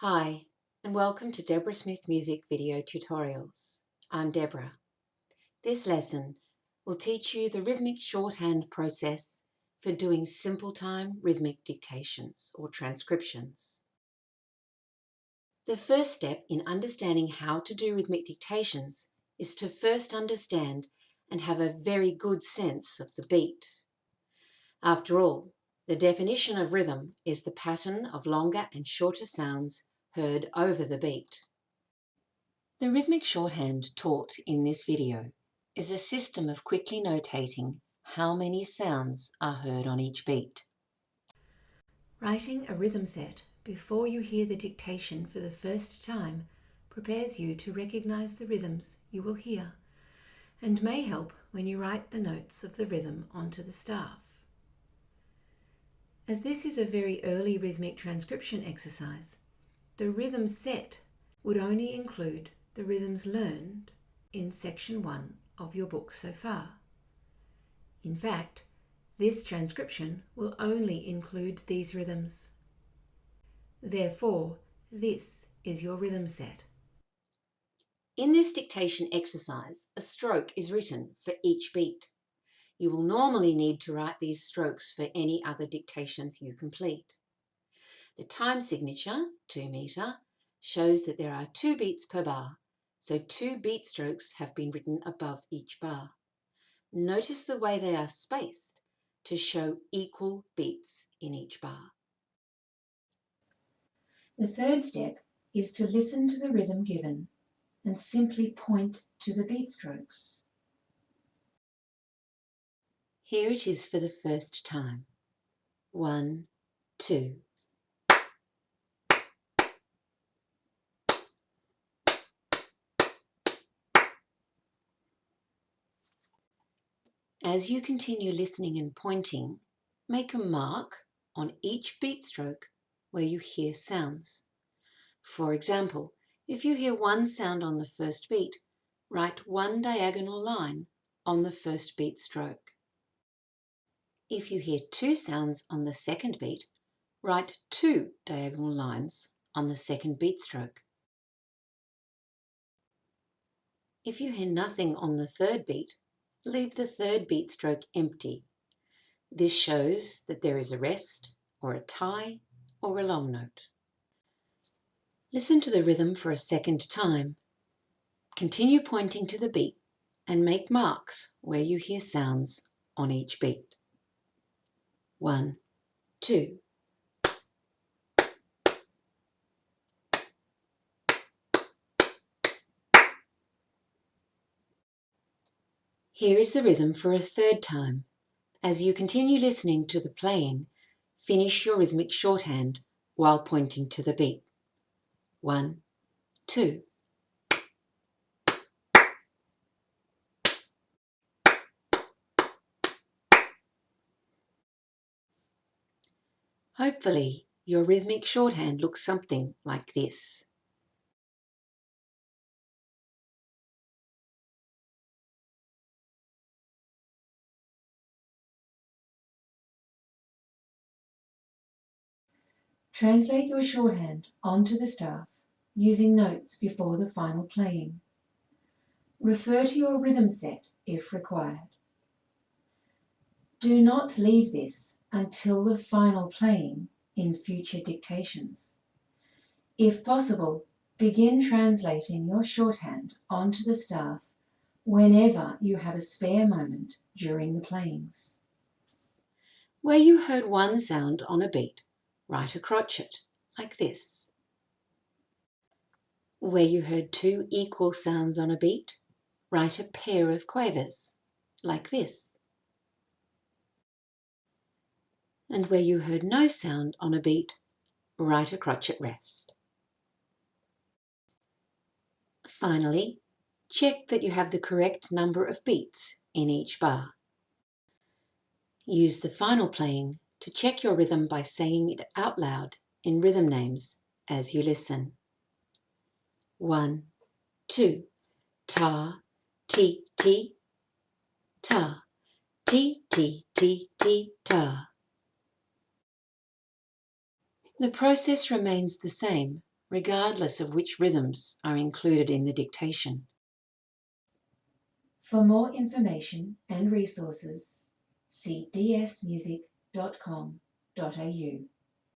Hi, and welcome to Deborah Smith Music Video Tutorials. I'm Deborah. This lesson will teach you the rhythmic shorthand process for doing simple time rhythmic dictations or transcriptions. The first step in understanding how to do rhythmic dictations is to first understand and have a very good sense of the beat. After all, the definition of rhythm is the pattern of longer and shorter sounds heard over the beat. The rhythmic shorthand taught in this video is a system of quickly notating how many sounds are heard on each beat. Writing a rhythm set before you hear the dictation for the first time prepares you to recognize the rhythms you will hear and may help when you write the notes of the rhythm onto the staff. As this is a very early rhythmic transcription exercise, the rhythm set would only include the rhythms learned in section 1 of your book so far. In fact, this transcription will only include these rhythms. Therefore, this is your rhythm set. In this dictation exercise, a stroke is written for each beat. You will normally need to write these strokes for any other dictations you complete. The time signature, 2 meter, shows that there are 2 beats per bar, so 2 beat strokes have been written above each bar. Notice the way they are spaced to show equal beats in each bar. The third step is to listen to the rhythm given and simply point to the beat strokes. Here it is for the first time. 1, 2. As you continue listening and pointing, make a mark on each beat stroke where you hear sounds. For example, if you hear one sound on the first beat, write 1 diagonal line on the first beat stroke. If you hear 2 sounds on the second beat, write 2 diagonal lines on the second beat stroke. If you hear nothing on the third beat, leave the third beat stroke empty. This shows that there is a rest, or a tie, or a long note. Listen to the rhythm for a second time. Continue pointing to the beat and make marks where you hear sounds on each beat. 1, 2. Here is the rhythm for a third time. As you continue listening to the playing, finish your rhythmic shorthand while pointing to the beat. 1, 2. Hopefully, your rhythmic shorthand looks something like this. Translate your shorthand onto the staff using notes before the final playing. Refer to your rhythm set if required. Do not leave this until the final playing in future dictations. If possible, begin translating your shorthand onto the staff whenever you have a spare moment during the playings. Where you heard one sound on a beat, write a crotchet, like this. Where you heard 2 equal sounds on a beat, write a pair of quavers, like this. And where you heard no sound on a beat, write a crotchet rest. Finally, check that you have the correct number of beats in each bar. Use the final playing to check your rhythm by saying it out loud in rhythm names as you listen. 1, 2, ta, ti, ti, ta, ti, ti, ti, ti, ta. The process remains the same, regardless of which rhythms are included in the dictation. For more information and resources, see dsmusic.com.au.